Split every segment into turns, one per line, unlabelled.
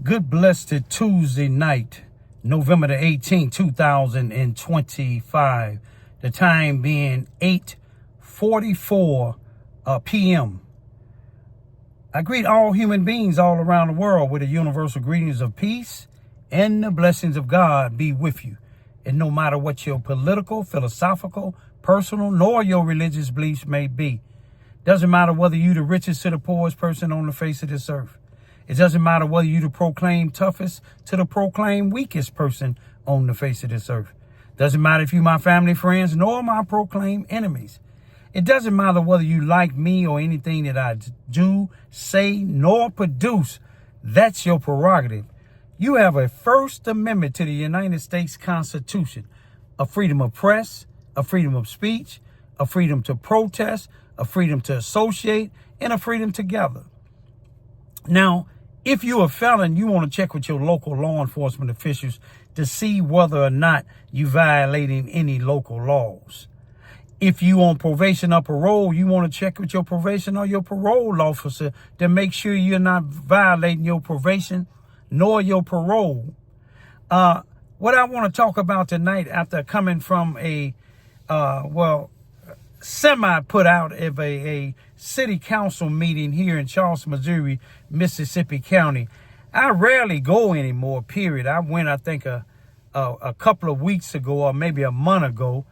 Good blessed Tuesday night, November the 18th, 2025. The time being 8:44 p.m. I greet all human beings all around the world with the universal greetings of peace and the blessings of God be with you. And no matter what your political, philosophical, personal, nor your religious beliefs may be, doesn't matter whether you the richest to the poorest person on the face of this earth. It doesn't matter whether you the proclaimed toughest to the proclaimed weakest person on the face of this earth. Doesn't matter if you my family, friends, nor my proclaimed enemies. It doesn't matter whether you like me or anything that I do, say, nor produce. That's your prerogative. You have a First Amendment to the United States Constitution, a freedom of press, a freedom of speech, a freedom to protest, a freedom to associate, and a freedom to gather. Now, if you're a felon, you want to check with your local law enforcement officials to see whether or not you're violating any local laws. If you on probation or parole, you want to check with your probation or your parole officer to make sure you're not violating your probation nor your parole. What I want to talk about tonight, after coming from a, semi put out of a city council meeting here in Charleston, Missouri, Mississippi County. I rarely go anymore, period. I went, I think, a couple of weeks ago or maybe a month ago.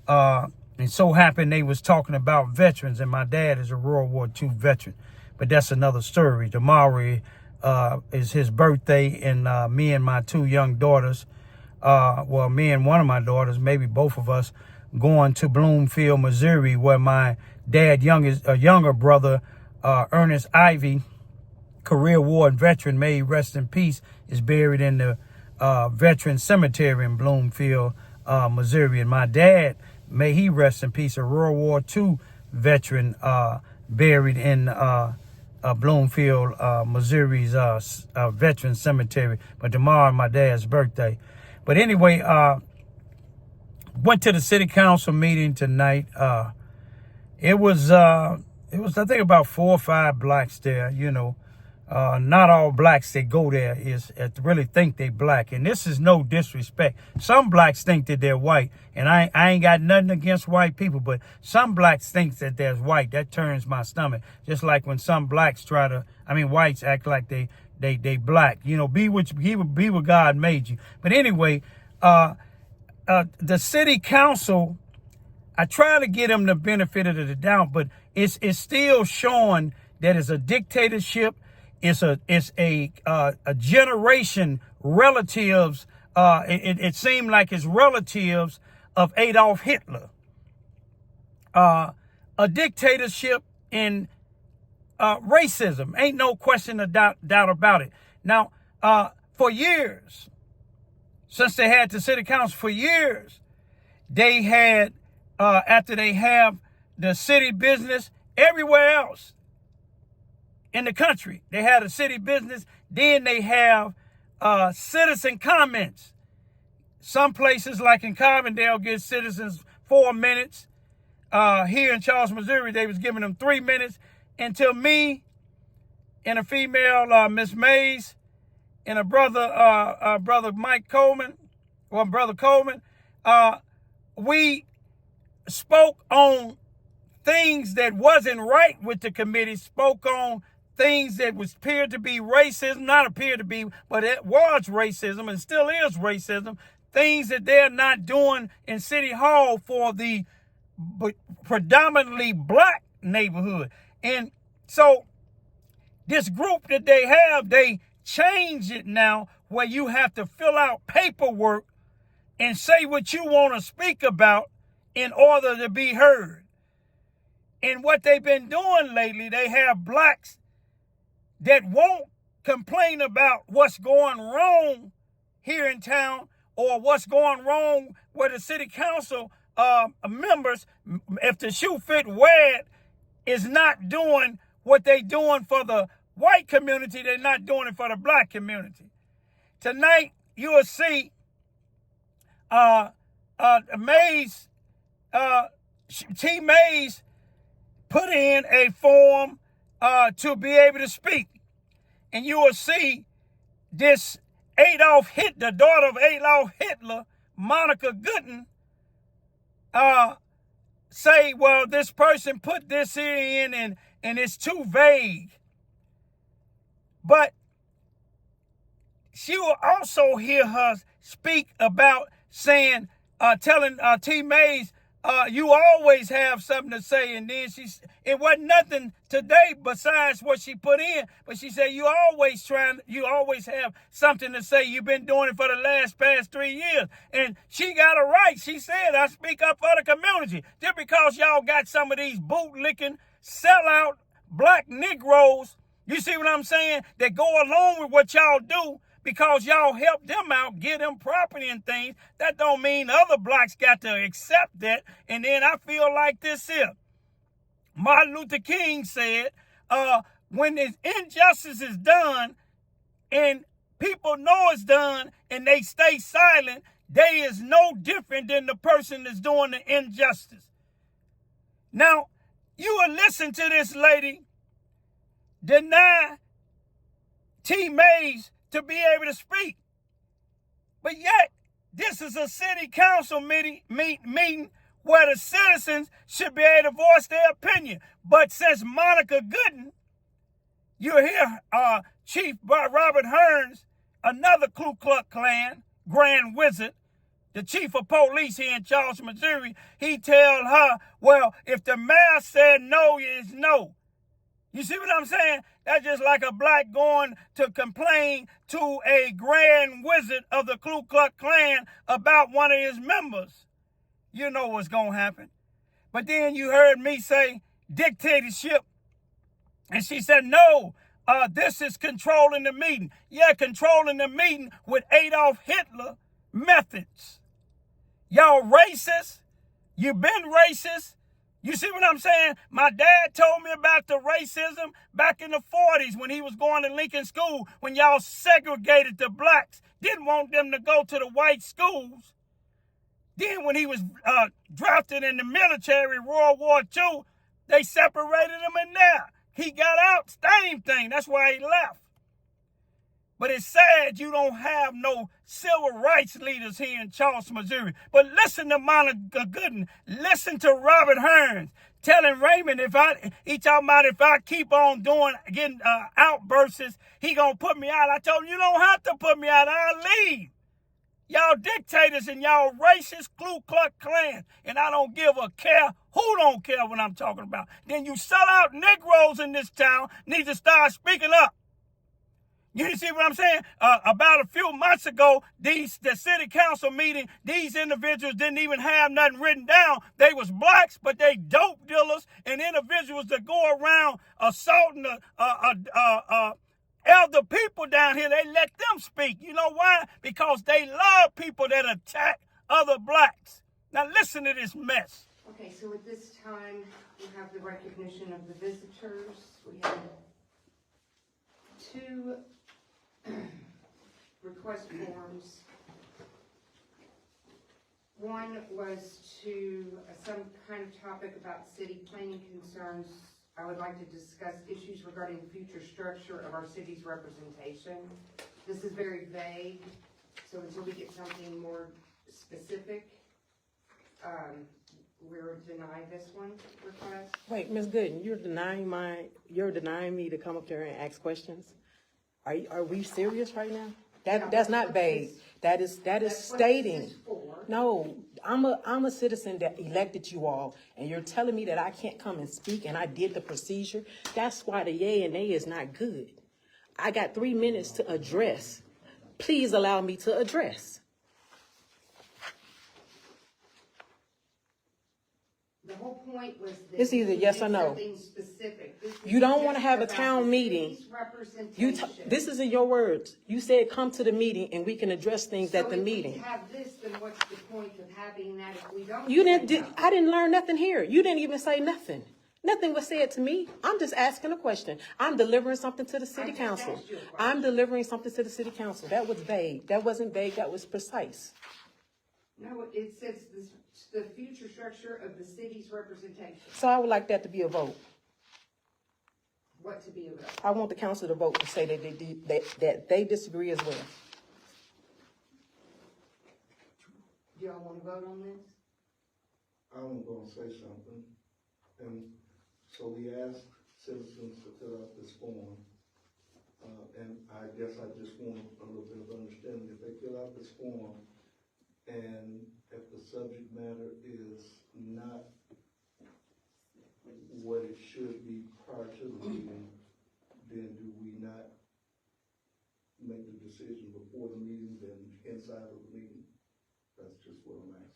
And so happened they was talking about veterans, and my dad is a World War II veteran. But that's another story. Tomorrow is his birthday, and me and my two young daughters, me and one of my daughters, maybe both of us, going to Bloomfield, Missouri, where my dad, younger brother, Ernest Ivy, career war and veteran, may he rest in peace, is buried in the veteran cemetery in Bloomfield, Missouri. And my dad, may he rest in peace, a World War II veteran, buried in Bloomfield, Missouri's veteran cemetery. But tomorrow, my dad's birthday. But anyway, went to the city council meeting tonight. It was I think about 4 or 5 blacks there. Not all blacks that go there really think they black, and this is no disrespect. Some blacks think that they're white, and I ain't got nothing against white people, but some blacks think that they're white. That turns my stomach. Just like when some blacks whites act like they black. Be what God made you. But anyway, the city council, I try to get them the benefit of the doubt, but it's still showing that it's a dictatorship. It's a generation relatives. It seemed like it's relatives of Adolf Hitler. A dictatorship in racism. Ain't no question of doubt about it. Now, for years, since they had the city council, for years, they had, after they have the city business everywhere else in the country, they had a city business, then they have citizen comments. Some places, like in Carbondale, give citizens 4 minutes. Here in Charleston, Missouri, they was giving them 3 minutes, until me and a female, Miss Mays, and a brother, brother Coleman, we spoke on things that wasn't right with the committee, spoke on things that appeared to be racism, not appeared to be, but it was racism and still is racism, things that they're not doing in City Hall for the predominantly black neighborhood. And so this group that they have, they changed it now where you have to fill out paperwork and say what you want to speak about in order to be heard. And what they've been doing lately, they have blacks that won't complain about what's going wrong here in town or what's going wrong with the city council members. If the shoe fit, wear it, is not doing what they doing for the white community, they're not doing it for the black community. Tonight, you will see Mays, T. Mays put in a form to be able to speak. And you will see this Adolf Hitler, the daughter of Adolf Hitler, Monica Gooden, say, well, this person put this in and it's too vague. But she will also hear her speak about saying, telling T. Mays, you always have something to say. And then it wasn't nothing today besides what she put in. But she said, you always have something to say. You've been doing it for the past 3 years. And she got it right. She said, I speak up for the community. Just because y'all got some of these bootlicking, sellout black Negroes, you see what I'm saying, that go along with what y'all do, because y'all help them out, get them property and things. That don't mean other blacks got to accept that. And then I feel like this here. Martin Luther King said, when this injustice is done and people know it's done and they stay silent, they is no different than the person that's doing the injustice. Now, you will listen to this lady deny T. Mays to be able to speak. But yet, this is a city council meeting where the citizens should be able to voice their opinion. But since Monica Gooden, you hear Chief Robert Hearns, another Ku Klux Klan Grand Wizard, the chief of police here in Charleston, Missouri, he tell her, well, if the mayor said no, it's no. You see what I'm saying? That's just like a black going to complain to a grand wizard of the Ku Klux Klan about one of his members. You know what's going to happen. But then you heard me say dictatorship. And she said, no, this is controlling the meeting. Yeah, controlling the meeting with Adolf Hitler methods. Y'all racist. You've been racist. You see what I'm saying? My dad told me about the racism back in the 40s when he was going to Lincoln School, when y'all segregated the blacks, didn't want them to go to the white schools. Then when he was drafted in the military, World War II, they separated him in there. He got out, same thing. That's why he left. But it's sad you don't have no civil rights leaders here in Charleston, Missouri. But listen to Monica Gooden. Listen to Robert Hearns telling Raymond, if I keep on getting outbursts, he gonna put me out. I told him, you don't have to put me out. I'll leave. Y'all dictators and y'all racist Ku Klux Klan. And I don't give a care who don't care what I'm talking about. Then you sell out Negroes in this town need to start speaking up. You see what I'm saying? About a few months ago, the city council meeting, these individuals didn't even have nothing written down. They was blacks, but they dope dealers and individuals that go around assaulting elder people down here. They let them speak. You know why? Because they love people that attack other blacks. Now listen to this mess.
Okay, so at this time, we have the recognition of the visitors. We have 2 request forms. One was to some kind of topic about city planning concerns. I would like to discuss issues regarding the future structure of our city's representation. This is very vague, so until we get something more specific, we're denied this one request.
Wait, Ms. Gooden, you're denying me to come up there and ask questions? Are we serious right now? That's not vague. That is stating. No, I'm a citizen that elected you all, and you're telling me that I can't come and speak, and I did the procedure. That's why the yay and nay is not good. I got 3 minutes to address. Please allow me to address.
The whole point was that
it's either yes or no. You don't want to have a town meeting. This is in your words. You said come to the meeting and we can address things at the meeting.
If we have this, then what's the point of having that if we don't?
I didn't learn nothing here. You didn't even say nothing. Nothing was said to me. I'm just asking a question. I'm delivering something to the city council. I'm delivering something to the city council. That was vague. That wasn't vague. That was precise.
No, it says the future structure of the city's representation.
So I would like that to be a vote.
what to be available.
I want the council to vote to say that they disagree as well.
Do y'all want to vote on this?
I'm gonna say something, and so we asked citizens to fill out this form, and I guess I just want a little bit of understanding. If they fill out this form, and if the subject matter is not what it should be prior to the meeting, then do we not make the decision before the meeting, then inside of the meeting? That's just what I'm asking.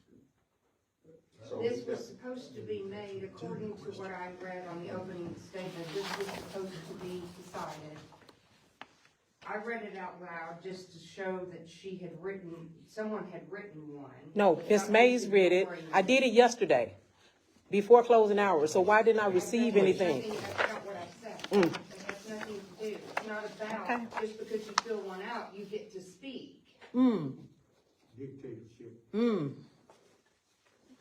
So
This was supposed to be made, according to what I read on the opening statement, this was supposed to be decided. I read it out loud just to show that someone had written one.
No, Ms. Mays read it. I did it yesterday, before closing hours, so why didn't I receive anything?
That's not what I said. It has nothing to do. It's not about, just because you fill one out, you get to speak.
dictatorship.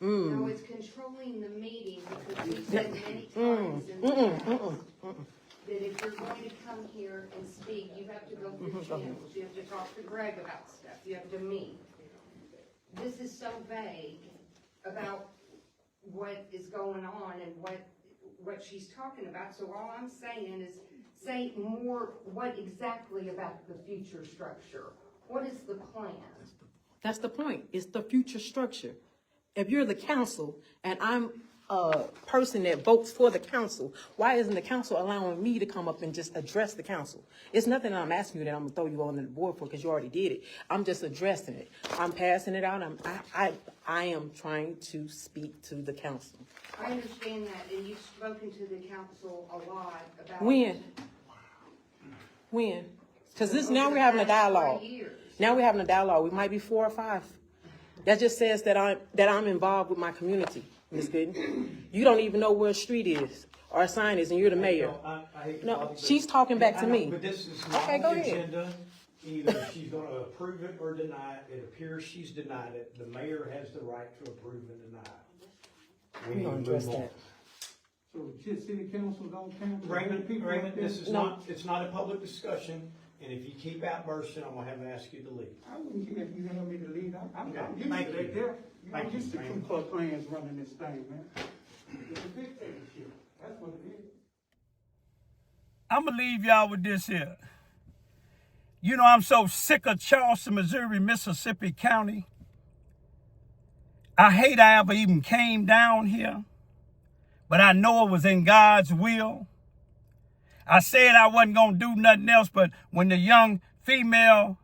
No, it's controlling the meeting, because we've said many times in the past that if you're going to come here and speak, you have to go through channels. You have to talk to Greg about stuff. You have to meet. This is so vague about what is going on and what she's talking about. So all I'm saying is say more, what exactly about the future structure? What is the plan?
That's the point. It's the future structure. If you're the council and I'm a person that votes for the council, why isn't the council allowing me to come up and just address the council? It's nothing that I'm asking you that I'm gonna throw you on the board for, because you already did it. I'm just addressing it. I'm passing it out. I am trying to speak to the council.
I understand that, and you've spoken to the council a lot about.
When? Because now we're having a dialogue. Now we're having a dialogue. We might be 4 or 5. That just says that I'm involved with my community, Ms. Gooden. You don't even know where a street is or a sign is, and you're the mayor. No, she's talking back to me.
But this is not
Okay,
on
go
the
ahead.
agenda. Either she's going to approve it or deny it. It appears she's denied it. The mayor has the right to approve and deny it.
We're gonna address that.
So city council don't count?
Raymond, this is it's not a public discussion. And if you keep outbursting, I'm gonna have to ask you to leave.
I wouldn't care if you want me to leave. I'm
Okay,
used
thank
to
you.
that there.
Thank
I'm
you,
used to
Raymond.
Ku Klux Klans running this thing, man. It's a dictatorship. That's what it is.
I'm going to leave y'all with this here. You know, I'm so sick of Charleston, Missouri, Mississippi County. I hate I ever even came down here, but I know it was in God's will. I said I wasn't going to do nothing else, but when the young female,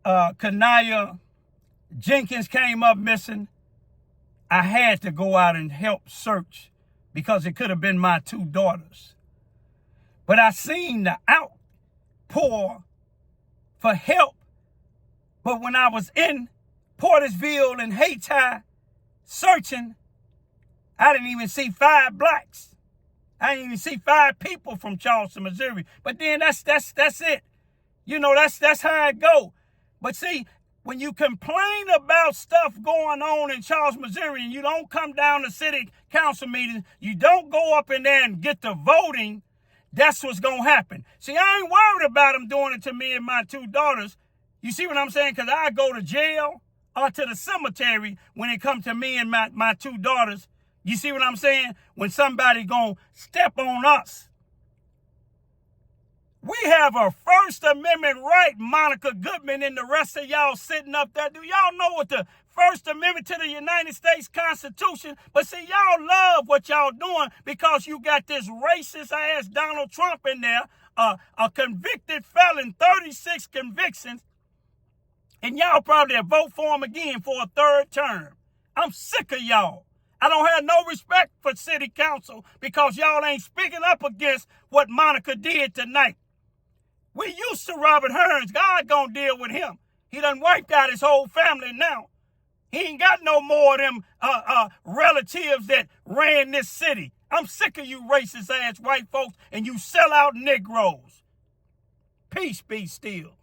Kanaya Jenkins, came up missing, I had to go out and help search, because it could have been my 2 daughters. But I seen the outpour for help. But when I was in Portersville and Hayti searching, I didn't even see 5 blacks. I didn't even see 5 people from Charleston, Missouri. But then that's it. You know, that's how it go. But see, when you complain about stuff going on in Charleston, Missouri, and you don't come down to city council meetings, you don't go up in there and get the voting, that's what's going to happen. See, I ain't worried about them doing it to me and my 2 daughters. You see what I'm saying? Because I go to jail or to the cemetery when it comes to me and my 2 daughters. You see what I'm saying? When somebody gonna step on us. We have a First Amendment right, Monica Goodman and the rest of y'all sitting up there. Do y'all know what the First Amendment to the United States Constitution? But see, y'all love what y'all doing because you got this racist ass Donald Trump in there, a convicted felon, 36 convictions, and y'all probably vote for him again for a 3rd term. I'm sick of y'all. I don't have no respect for city council because y'all ain't speaking up against what Monica did tonight. We used to Robert Hearns. God gonna deal with him. He done wiped out his whole family now. He ain't got no more of them relatives that ran this city. I'm sick of you racist ass white folks and you sellout Negroes. Peace be still.